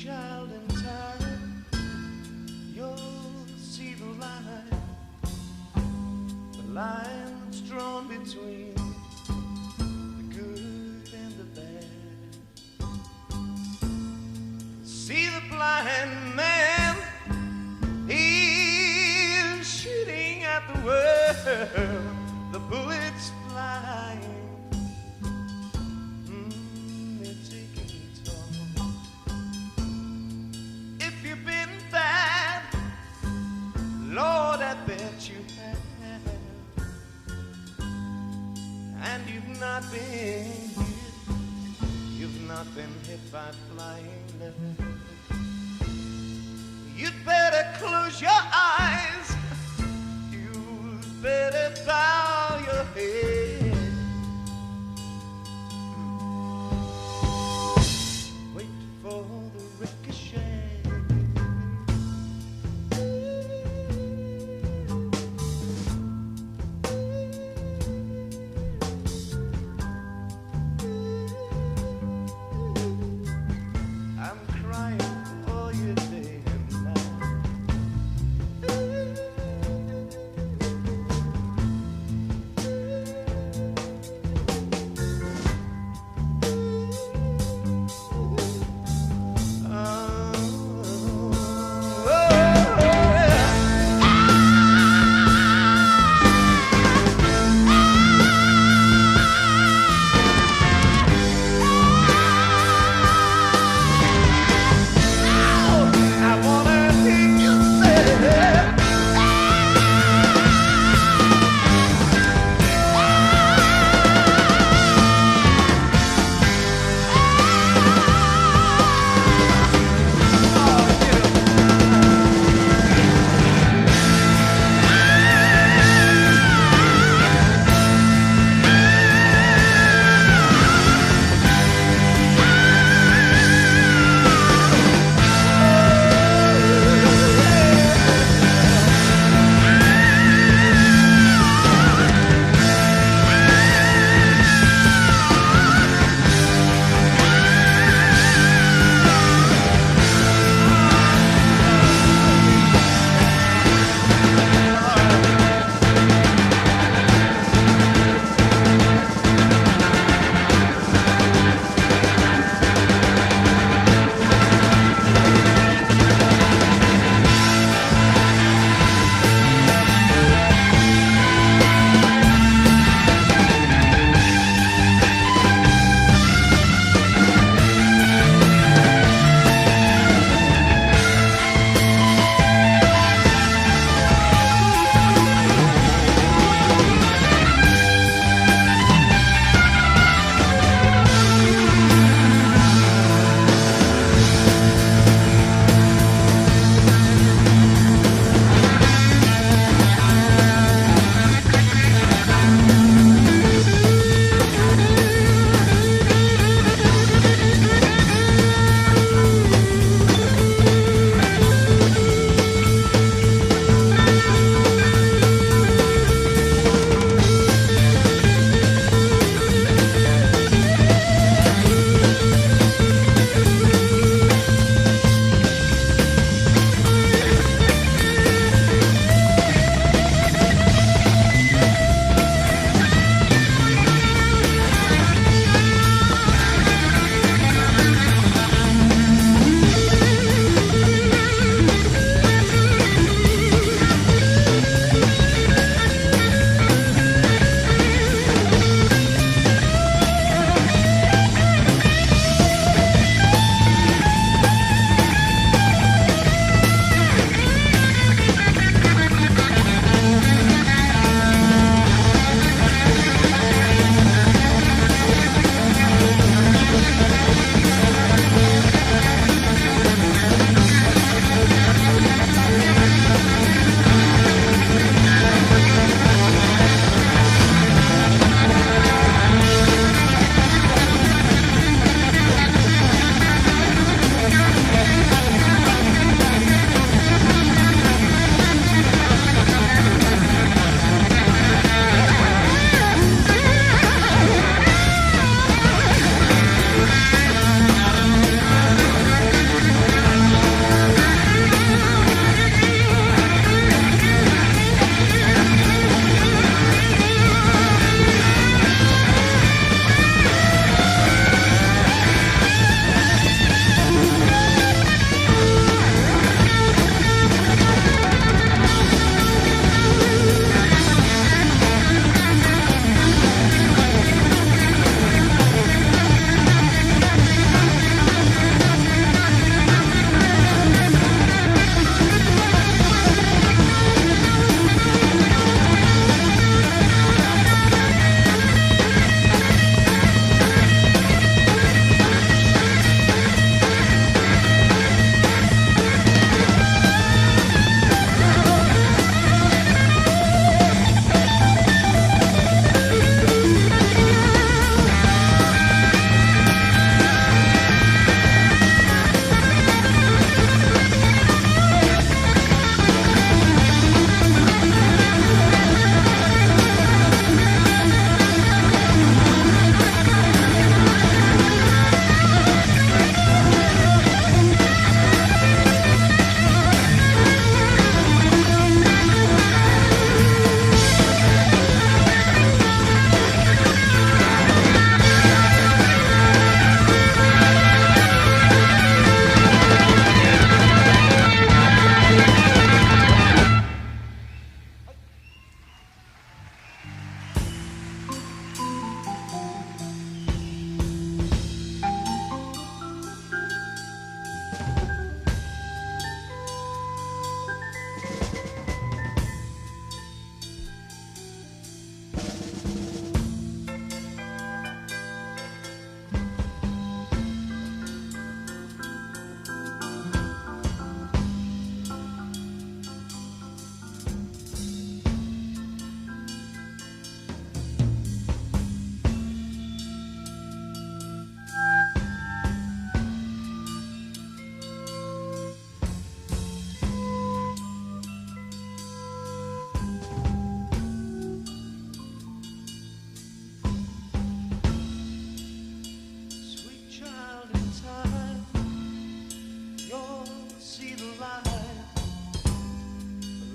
child, in time you'll see the line that's drawn between the good and the bad. See the blind man, he's shooting at the world, the bullets flying. They're taking its toll. If you've been bad, Lord, I bet you have. And you've not been hit by flying lead. You'd better close your eyes, you'd better bow your head. Wait for the ricochet. I'm crying for you day and night.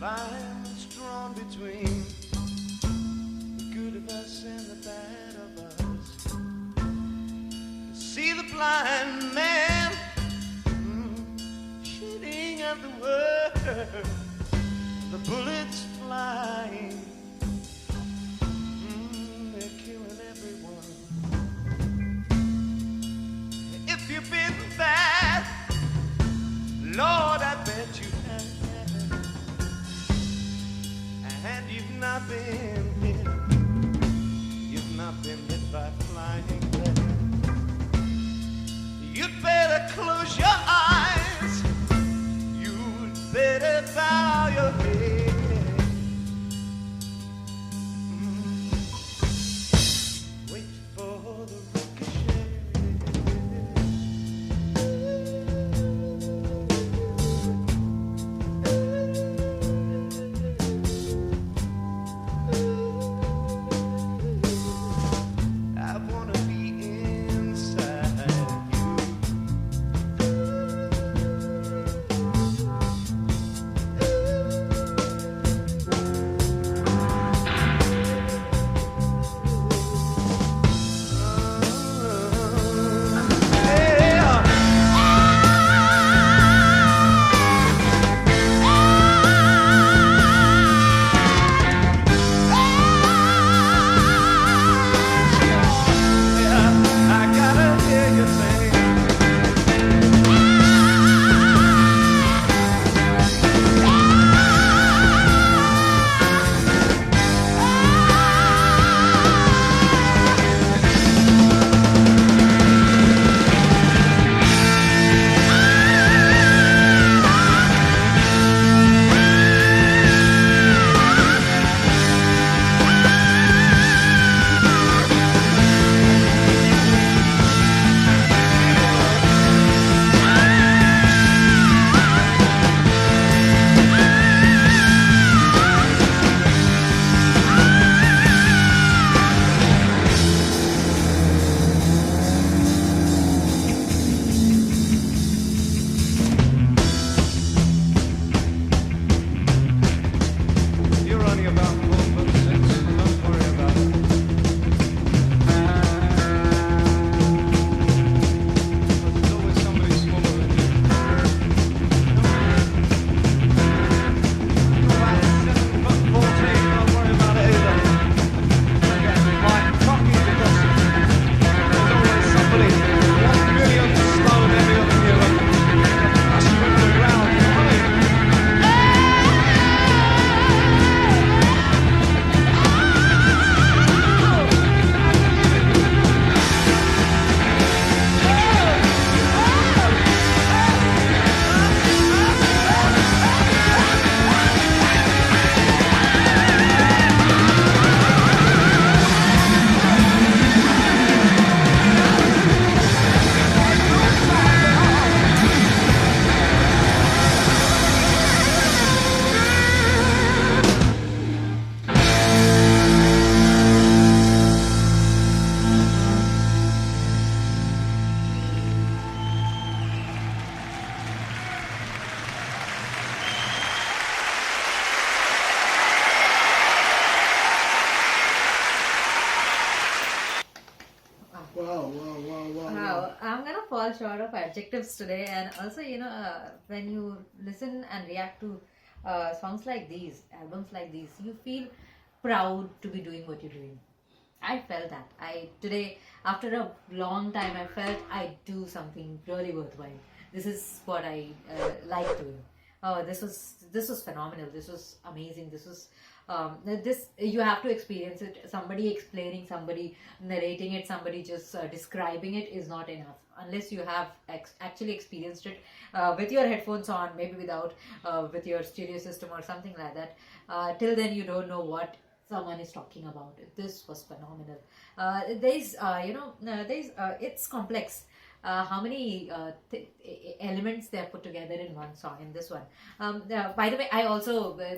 line that's drawn between the good of us and the bad of us. See the blind man shooting at the world, the bullets flying, they're killing everyone. If you've been bad, Lord, I bet you have. And you've not been hit. You've not been hit by flying lead. You'd better close your eyes. You'd better bow your head. Wait for the ricochet. fall short of adjectives today. And also, when you listen and react to songs like these, albums like these, you feel proud to be doing what you're doing. I felt that. Today, after a long time, I felt I do something really worthwhile. This is what I like doing. This was phenomenal. This was amazing. This you have to experience it. Somebody explaining, somebody narrating it, somebody just describing it is not enough unless you have actually experienced it with your headphones on, maybe without, with your stereo system or something like that. Till then, you don't know what someone is talking about. This was phenomenal. It's complex. How many elements they have put together in one song, in this one. By the way,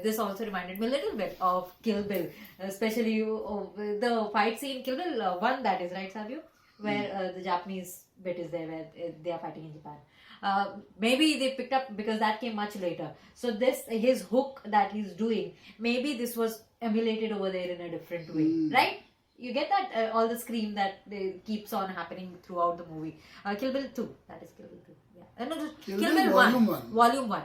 this also reminded me a little bit of Kill Bill, especially the fight scene, Kill Bill 1, that is, right, Savio? where the Japanese bit is there, where they are fighting in Japan. Maybe they picked up because that came much later. So this his hook that he's doing, maybe this was emulated over there in a different way, right? You get that all the scream that keeps on happening throughout the movie. Kill Bill 2, that is Kill Bill 2. Yeah, no, Kill Bill Volume 1. Volume 1.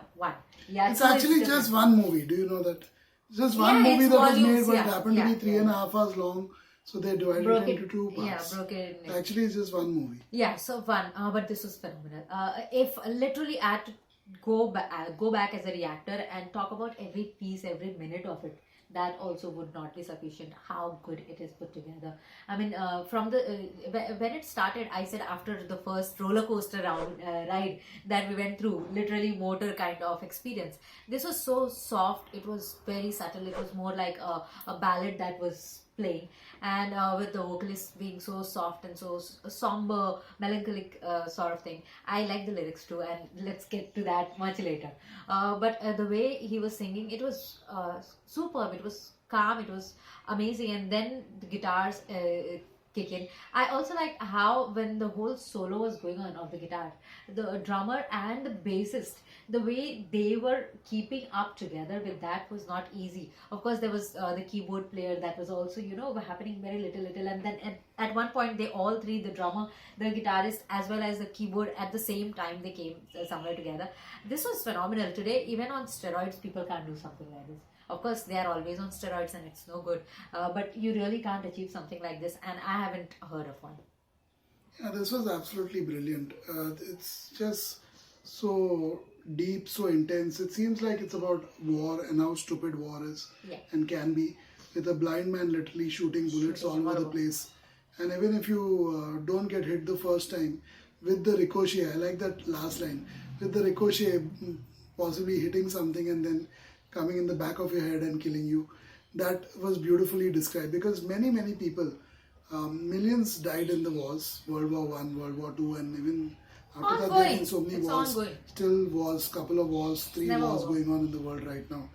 Yeah, It's two is actually different. just one movie. Do you know that? Just one Yeah, movie it's that was volumes, made, but yeah, it happened to yeah, be 3.5 hours long. So they divided Broke it into two Yeah, parts. broke it. Actually, it's just one movie. Yeah, so fun. But this was phenomenal. If literally I had to go back as a reactor and talk about every piece, every minute of it, that also would not be sufficient. How good it is put together. I mean, from the when it started, I said after the first roller coaster ride that we went through, literally motor kind of experience. This was so soft. It was very subtle. It was more like a ballad that was playing, and with the vocalist being so soft and so somber, melancholic sort of thing. I like the lyrics too, and let's get to that much later. But the way he was singing, it was superb. It was calm. It was amazing, and then the guitars kick in. I also like how when the whole solo was going on of the guitar, the drummer and the bassist, the way they were keeping up together with that was not easy. Of course, there was the keyboard player that was also, happening very little, and then at one point they all three, the drummer, the guitarist, as well as the keyboard, at the same time they came somewhere together. This was phenomenal. Today, even on steroids, people can't do something like this. Of course, they are always on steroids and it's no good. But you really can't achieve something like this, and I haven't heard of one. Yeah, this was absolutely brilliant. It's just so deep, so intense. It seems like it's about war and how stupid war is and can be, with a blind man literally shooting bullets all over the place. And even if you don't get hit the first time, with the ricochet, I like that last line, with the ricochet possibly hitting something and then coming in the back of your head and killing you. That was beautifully described, because many people, millions died in the wars, World War One, World War Two, and even after that there have been so many wars. Ongoing. Still wars, couple of wars, three wars going on in the world right now.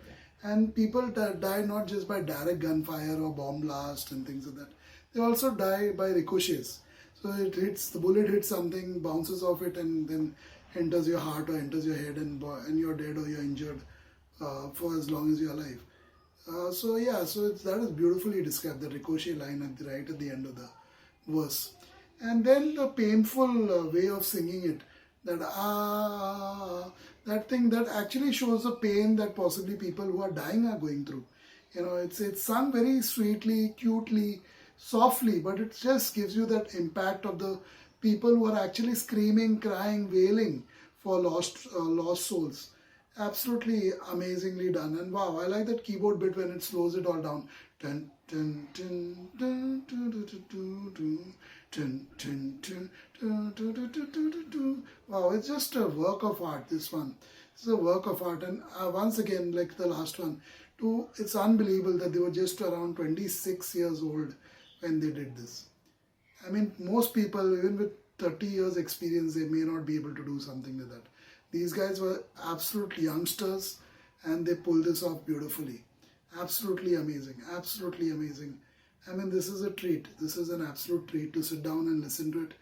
And people die not just by direct gunfire or bomb blast and things like that. They also die by ricochets. So the bullet hits something, bounces off it, and then enters your heart or enters your head, and you're dead or you're injured for as long as you're alive. So that is beautifully described, the ricochet line right at the end of the verse. And then the painful way of singing it, that thing that actually shows the pain that possibly people who are dying are going through. It's sung very sweetly, cutely, softly, but it just gives you that impact of the people who are actually screaming, crying, wailing for lost souls. Absolutely amazingly done. And wow, I like that keyboard bit when it slows it all down. Dun, dun, dun, dun, dun, dun, dun, dun, dun, dun, dun, dun, dun, dun, dun, dun, dun. Wow, it's just a work of art, this one. It's a work of art. And once again, like the last one, it's unbelievable that they were just around 26 years old when they did this. I mean, most people, even with 30 years experience, they may not be able to do something like that. These guys were absolute youngsters and they pulled this off beautifully. Absolutely amazing. Absolutely amazing. I mean, this is a treat. This is an absolute treat to sit down and listen to it.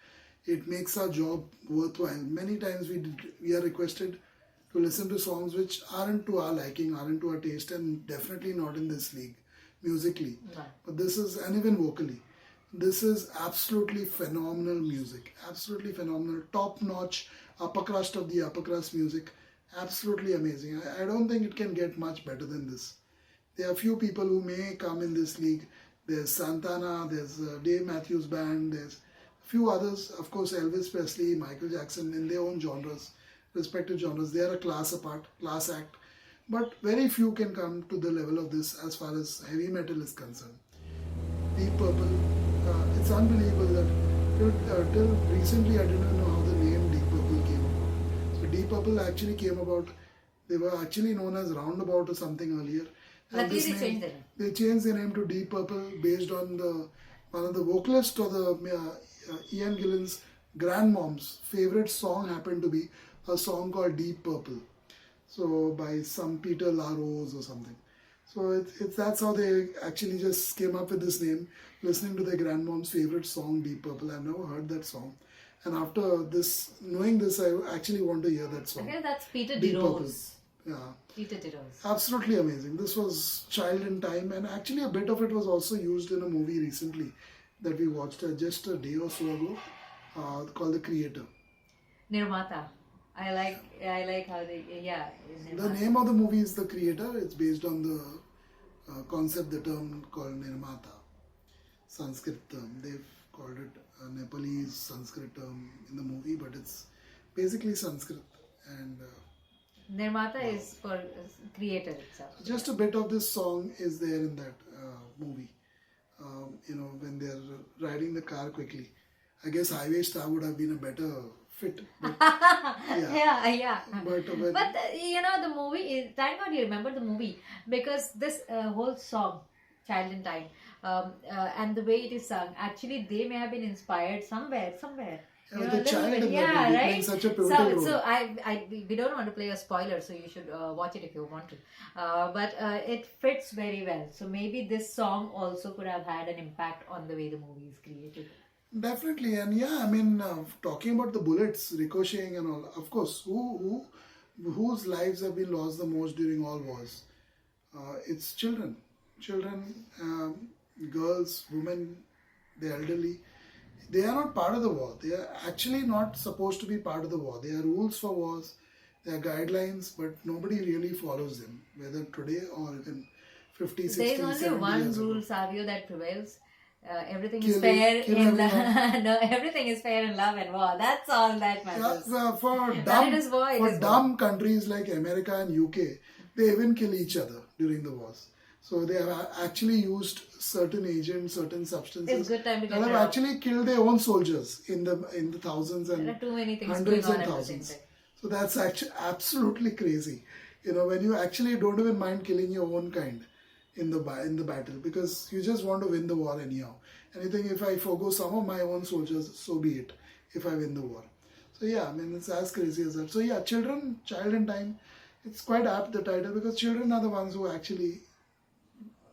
It makes our job worthwhile. Many times we are requested to listen to songs which aren't to our liking, aren't to our taste, and definitely not in this league, musically. Right. But this is, and even vocally, this is absolutely phenomenal music. Absolutely phenomenal. Top-notch, upper crust of the upper crust music. Absolutely amazing. I don't think it can get much better than this. There are few people who may come in this league. There's Santana, there's Dave Matthews Band, there's a few others. Of course, Elvis Presley, Michael Jackson, in their own genres, respective genres. They are a class apart, class act. But very few can come to the level of this as far as heavy metal is concerned. Deep Purple, it's unbelievable that till recently I didn't know how the name Deep Purple came about. So Deep Purple actually came about, they were actually known as Roundabout or something earlier. And Luckily they changed the name. They changed their name to Deep Purple based on one of the vocalists or the Ian Gillan's grandmom's favorite song happened to be a song called Deep Purple. So by some Peter LaRose or something. So it's that's how they actually just came up with this name, listening to their grandmom's favorite song, Deep Purple. I've never heard that song, and after this, knowing this, I actually want to hear that I song. guess that's Peter Deep Purple. DeRose. Yeah, Peter DeRose. absolutely amazing. This was Child in Time, and actually a bit of it was also used in a movie recently that we watched just a day or so ago, called The Creator. Nirmata. I like how they, yeah. The Nirmata. name of the movie is The Creator. It's based on the concept, the term called Nirmata, Sanskrit term. They've called it a Nepalese Sanskrit term in the movie, but it's basically Sanskrit. And Nirmata is for creator itself. just a bit of this song is there in that movie. When they're riding the car quickly. I guess Highway Star would have been a better fit. But, Yeah. but when, But the movie is. Thank God you remember the movie, because this whole song, "Child in Time," and the way it is sung, actually they may have been inspired somewhere. with A the little child bit. in Yeah, that movie right. playing such a pivotal role. So we don't want to play a spoiler, so you should watch it if you want to. But it fits very well. So maybe this song also could have had an impact on the way the movie is created. Definitely, and yeah, I mean, talking about the bullets ricocheting and all. Of course, whose lives have been lost the most during all wars? It's children, girls, women, the elderly. They are not part of the war. They are actually not supposed to be part of the war. There are rules for wars, there are guidelines, but nobody really follows them, whether today or even 50, 60, There is only 70 one years rule, ago. Savio, that prevails. Everything Kill is fair kill in everyone. no, everything is fair in love and war. That's all that Yeah, matters. for When it is war, it is war. dumb countries like America and UK, they even kill each other during the wars. So they have actually used certain agents, certain substances It's good time to that get have rid of. actually killed their own soldiers in the thousands and There are too many things hundreds going on and at the same thousands. time. So that's actually absolutely crazy. When you actually don't even mind killing your own kind in the battle, because you just want to win the war anyhow. And you think, if I forgo some of my own soldiers, so be it. If I win the war. So yeah, I mean, it's as crazy as that. So yeah, Child in Time. It's quite apt, the title, because children are the ones who actually,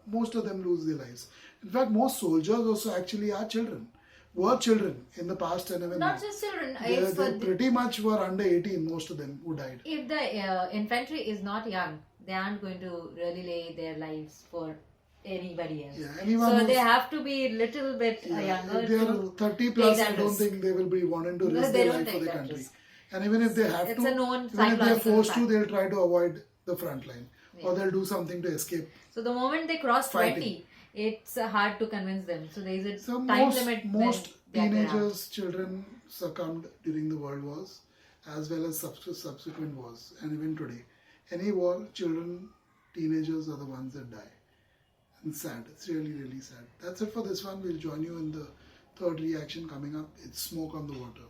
most of them lose their lives. In fact, most soldiers also actually are children. Were children in the past and even Not now. just children. They pretty much were under 18, most of them who died. If the infantry is not young, they aren't going to really lay their lives for anybody else. Yeah, anyone So who's- they have to be a little bit younger If they are to 30 take plus, that I don't risk. think they will be wanting to No, risk they their don't life for take the that country. risk. And even if they have It's to, a known even if they're psychological forced to, fact. they'll try to avoid the front line. Or they'll do something to escape. So the moment they cross Fighting. 20, it's hard to convince them. So there is a So time most limit. when they are around. teenagers, children succumbed during the world wars, as well as subsequent wars, and even today. Any war, children, teenagers are the ones that die. And sad. It's really, really sad. That's it for this one. We'll join you in the third reaction coming up. It's Smoke on the Water.